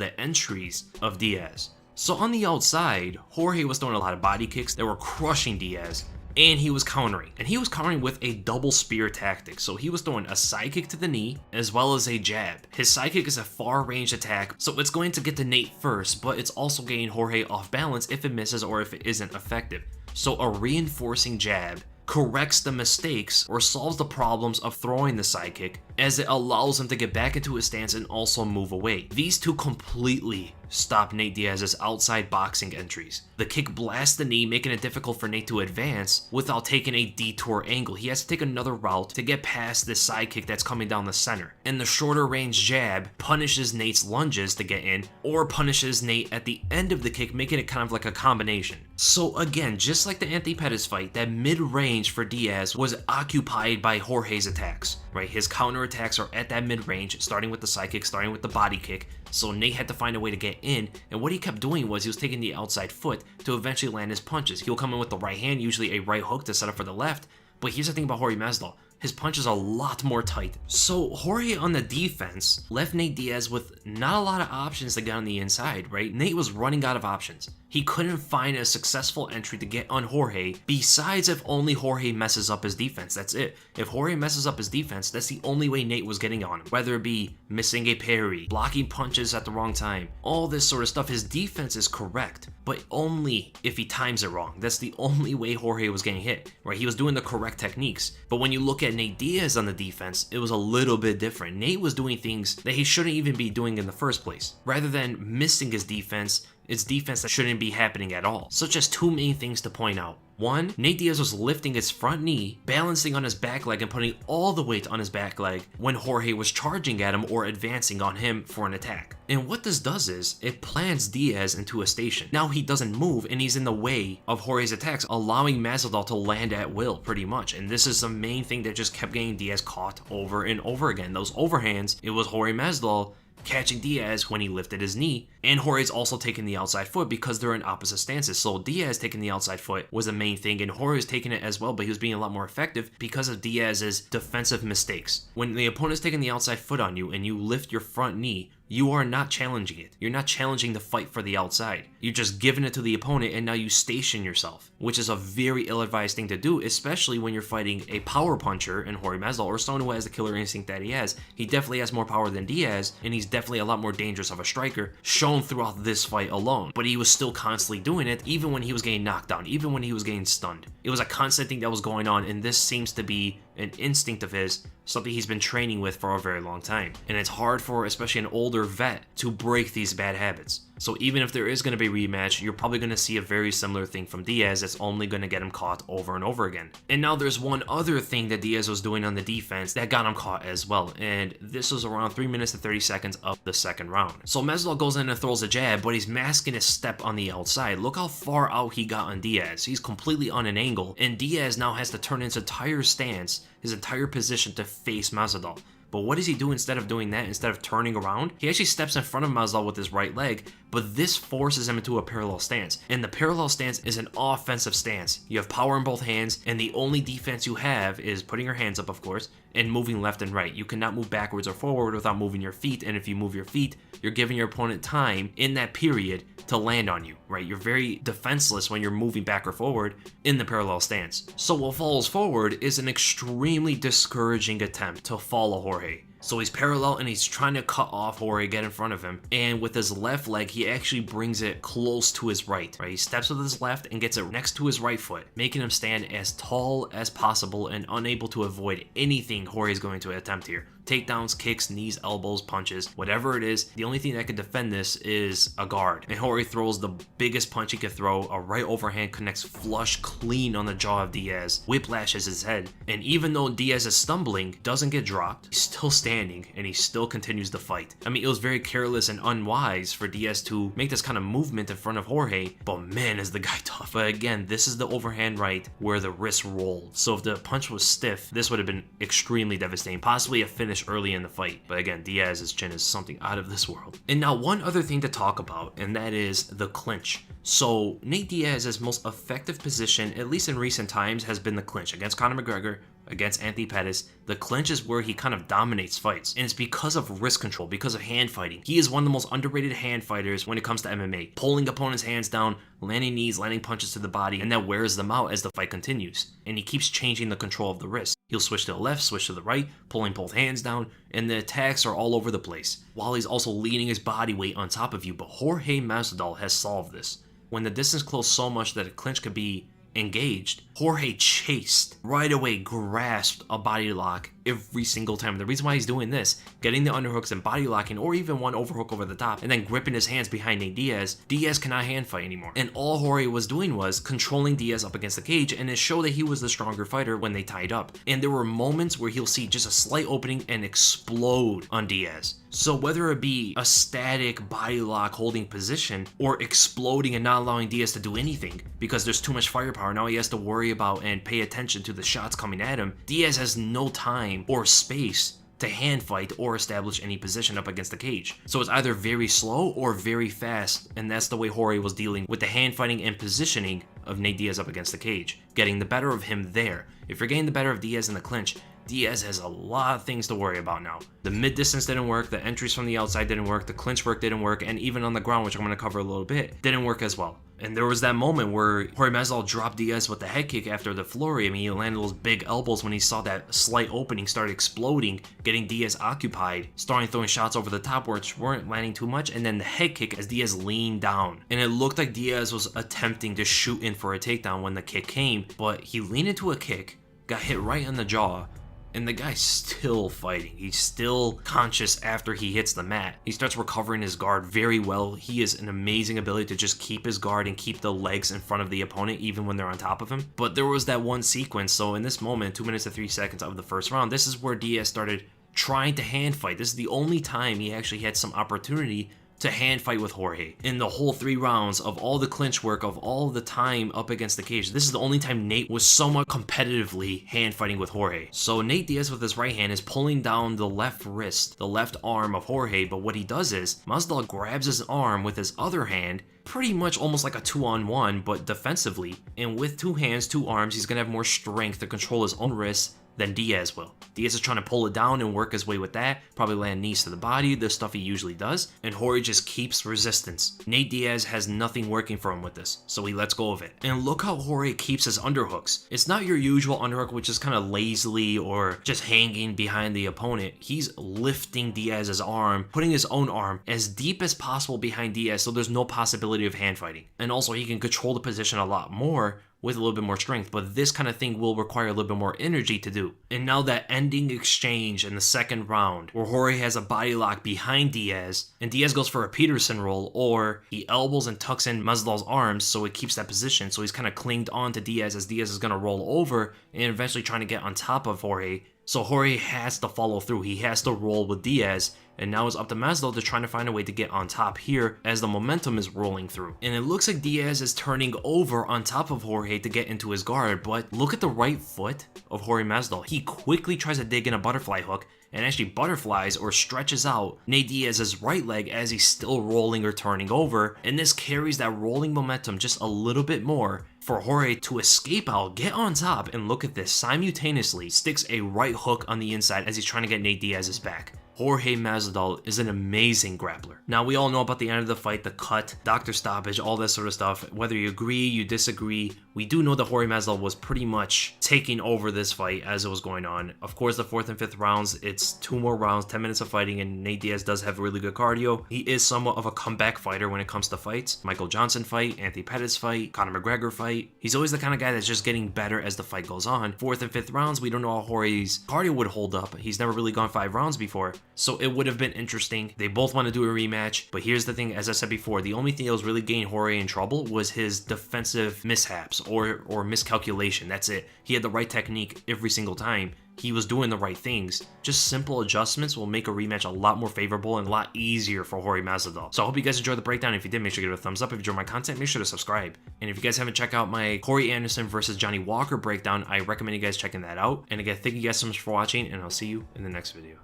the entries of Diaz. So on the outside, Jorge was throwing a lot of body kicks that were crushing Diaz, and he was countering. And he was countering with a double spear tactic. So he was throwing a side kick to the knee as well as a jab. His side kick is a far range attack, so it's going to get to Nate first, but it's also getting Jorge off balance if it misses or if it isn't effective. So a reinforcing jab corrects the mistakes or solves the problems of throwing the side kick, as it allows him to get back into his stance and also move away. These two completely stop Nate Diaz's outside boxing entries. The kick blasts the knee, making it difficult for Nate to advance without taking a detour angle. He has to take another route to get past this side kick that's coming down the center. And the shorter range jab punishes Nate's lunges to get in, or punishes Nate at the end of the kick, making it kind of like a combination. So again, just like the Anthony Pettis fight, that mid-range for Diaz was occupied by Jorge's attacks, right? His counter attacks are at that mid-range, starting with the side kick, starting with the body kick. So Nate had to find a way to get in, and what he kept doing was he was taking the outside foot to eventually land his punches. He'll come in with the right hand, usually a right hook to set up for the left, but here's the thing about Jorge Masvidal. His punch is a lot more tight. So Jorge on the defense left Nate Diaz with not a lot of options to get on the inside, right? Nate was running out of options. He couldn't find a successful entry to get on Jorge, besides if only Jorge messes up his defense. That's it. If Jorge messes up his defense, that's the only way Nate was getting on him. Whether it be missing a parry, blocking punches at the wrong time, all this sort of stuff. His defense is correct, but only if he times it wrong. That's the only way Jorge was getting hit, right? He was doing the correct techniques. But when you look at Nate Diaz on the defense, it was a little bit different. Nate was doing things that he shouldn't even be doing in the first place. Rather than missing his defense, it's defense that shouldn't be happening at all. So just two main things to point out. One, Nate Diaz was lifting his front knee, balancing on his back leg and putting all the weight on his back leg when Jorge was charging at him or advancing on him for an attack. And what this does is, it plants Diaz into a station. Now he doesn't move and he's in the way of Jorge's attacks, allowing Masvidal to land at will pretty much. And this is the main thing that just kept getting Diaz caught over and over again. Those overhands, it was Jorge Masvidal catching Diaz when he lifted his knee, and Jorge's also taking the outside foot because they're in opposite stances. So Diaz taking the outside foot was the main thing, and Jorge's taking it as well, but he was being a lot more effective because of Diaz's defensive mistakes. When the opponent's taking the outside foot on you and you lift your front knee, you are not challenging it. You're not challenging the fight for the outside. You're just giving it to the opponent, and now you station yourself, which is a very ill-advised thing to do, especially when you're fighting a power puncher in Jorge Masvidal, or someone who has the killer instinct that he has. He definitely has more power than Diaz, and he's definitely a lot more dangerous of a striker, shown throughout this fight alone. But he was still constantly doing it, even when he was getting knocked down, even when he was getting stunned. It was a constant thing that was going on, and this seems to be an instinct of his, something he's been training with for a very long time. And it's hard for, especially an older vet, to break these bad habits. So even if there is going to be a rematch, you're probably going to see a very similar thing from Diaz that's only going to get him caught over and over again. And now there's one other thing that Diaz was doing on the defense that got him caught as well. And this was around 3 minutes and 30 seconds of the second round. So Masvidal goes in and throws a jab, but he's masking his step on the outside. Look how far out he got on Diaz. He's completely on an angle, and Diaz now has to turn his entire stance, his entire position to face Masvidal. But what does he do instead of doing that? Instead of turning around, he actually steps in front of Masvidal with his right leg, but this forces him into a parallel stance. And the parallel stance is an offensive stance. You have power in both hands, and the only defense you have is putting your hands up, of course, and moving left and right. You cannot move backwards or forward without moving your feet, and if you move your feet, you're giving your opponent time in that period to land on you, right? You're very defenseless when you're moving back or forward in the parallel stance. So what follows forward is an extremely discouraging attempt to follow Jorge. So he's parallel and he's trying to cut off Jorge, get in front of him. And with his left leg, he actually brings it close to his right? He steps with his left and gets it next to his right foot, making him stand as tall as possible and unable to avoid anything Jorge is going to attempt here. Takedowns, kicks, knees, elbows, punches, whatever it is, the only thing that can defend this is a guard. And Jorge throws the biggest punch he could throw. A right overhand connects flush clean on the jaw of Diaz, whiplashes his head. And even though Diaz is stumbling, doesn't get dropped, he's still standing and he still continues the fight. I mean, it was very careless and unwise for Diaz to make this kind of movement in front of Jorge, but man, is the guy tough. But again, this is the overhand right where the wrist rolled. So if the punch was stiff, this would have been extremely devastating, possibly a finish early in the fight. But again, Diaz's chin is something out of this world. And now one other thing to talk about, and that is the clinch. So Nate Diaz's most effective position, at least in recent times, has been the clinch against Conor McGregor, against Anthony Pettis, the clinch is where he kind of dominates fights. And it's because of wrist control, because of hand fighting. He is one of the most underrated hand fighters when it comes to MMA. Pulling opponents' hands down, landing knees, landing punches to the body, and that wears them out as the fight continues. And he keeps changing the control of the wrist. He'll switch to the left, switch to the right, pulling both hands down, and the attacks are all over the place, while he's also leaning his body weight on top of you. But Jorge Masvidal has solved this. When the distance closed so much that a clinch could be engaged, Jorge chased, right away grasped a body lock every single time. The reason why he's doing this, getting the underhooks and body locking, or even one overhook over the top, and then gripping his hands behind Nate Diaz, Diaz cannot hand fight anymore. And all Jorge was doing was controlling Diaz up against the cage, and it showed that he was the stronger fighter when they tied up. And there were moments where he'll see just a slight opening and explode on Diaz. So whether it be a static body lock holding position, or exploding and not allowing Diaz to do anything because there's too much firepower, now he has to worry about and pay attention to the shots coming at him, Diaz has no time or space to hand fight or establish any position up against the cage. So it's either very slow or very fast, and that's the way Jorge was dealing with the hand fighting and positioning of Nate Diaz up against the cage, getting the better of him there. If you're getting the better of Diaz in the clinch, Diaz has a lot of things to worry about now. The mid-distance didn't work, the entries from the outside didn't work, the clinch work didn't work, and even on the ground, which I'm going to cover a little bit, didn't work as well. And there was that moment where Jorge Masvidal dropped Diaz with the head kick after the flurry. I mean, he landed those big elbows when he saw that slight opening start exploding, getting Diaz occupied, starting throwing shots over the top which weren't landing too much, and then the head kick as Diaz leaned down. And it looked like Diaz was attempting to shoot in for a takedown when the kick came, but he leaned into a kick, got hit right on the jaw, and the guy's still fighting. He's still conscious after he hits the mat. He starts recovering his guard very well. He has an amazing ability to just keep his guard and keep the legs in front of the opponent even when they're on top of him. But there was that one sequence, so in this moment, 2 minutes and 3 seconds of the first round, this is where Diaz started trying to hand fight. This is the only time he actually had some opportunity to hand fight with Jorge. In the whole 3 rounds of all the clinch work, of all the time up against the cage, this is the only time Nate was somewhat competitively hand fighting with Jorge. So Nate Diaz with his right hand is pulling down the left wrist, the left arm of Jorge, but what he does is, Masvidal grabs his arm with his other hand, pretty much almost like a 2-on-1, but defensively. And with 2 hands, 2 arms, he's gonna have more strength to control his own wrist than Diaz will. Diaz is trying to pull it down and work his way with that, probably land knees to the body, the stuff he usually does, and Jorge just keeps resistance. Nate Diaz has nothing working for him with this, so he lets go of it. And look how Jorge keeps his underhooks. It's not your usual underhook, which is kind of lazily or just hanging behind the opponent. He's lifting Diaz's arm, putting his own arm as deep as possible behind Diaz, so there's no possibility of hand fighting. And also he can control the position a lot more with a little bit more strength, but this kind of thing will require a little bit more energy to do. And now that ending exchange in the second round, where Jorge has a body lock behind Diaz, and Diaz goes for a Peterson roll, or he elbows and tucks in Masvidal's arms so it keeps that position, so he's kind of clinged on to Diaz as Diaz is going to roll over and eventually trying to get on top of Jorge. So Jorge has to follow through, he has to roll with Diaz, and now it's up to Masvidal to trying to find a way to get on top here as the momentum is rolling through. And it looks like Diaz is turning over on top of Jorge to get into his guard, but look at the right foot of Jorge Masvidal. He quickly tries to dig in a butterfly hook and actually butterflies or stretches out Nate Diaz's right leg as he's still rolling or turning over, and this carries that rolling momentum just a little bit more for Jorge to escape out, get on top, and look at this, simultaneously sticks a right hook on the inside as he's trying to get Nate Diaz's back. Jorge Masvidal is an amazing grappler. Now, we all know about the end of the fight, the cut, doctor stoppage, all that sort of stuff. Whether you agree, you disagree, we do know that Jorge Masvidal was pretty much taking over this fight as it was going on. Of course, the 4th and 5th rounds, it's 2 more rounds, 10 minutes of fighting, and Nate Diaz does have really good cardio. He is somewhat of a comeback fighter when it comes to fights. Michael Johnson fight, Anthony Pettis fight, Conor McGregor fight. He's always the kind of guy that's just getting better as the fight goes on. 4th and 5th rounds, we don't know how Jorge's cardio would hold up. He's never really gone 5 rounds before, so it would have been interesting. They both want to do a rematch, but here's the thing, as I said before, the only thing that was really getting Jorge in trouble was his defensive mishaps or miscalculation. That's it. He had the right technique every single time. He was doing the right things. Just simple adjustments will make a rematch a lot more favorable and a lot easier for Jorge Masvidal. So I hope you guys enjoyed the breakdown. If you did, make sure to give it a thumbs up. If you enjoyed my content, make sure to subscribe. And if you guys haven't checked out my Corey Anderson versus Johnny Walker breakdown, I recommend you guys checking that out. And again, thank you guys so much for watching, and I'll see you in the next video.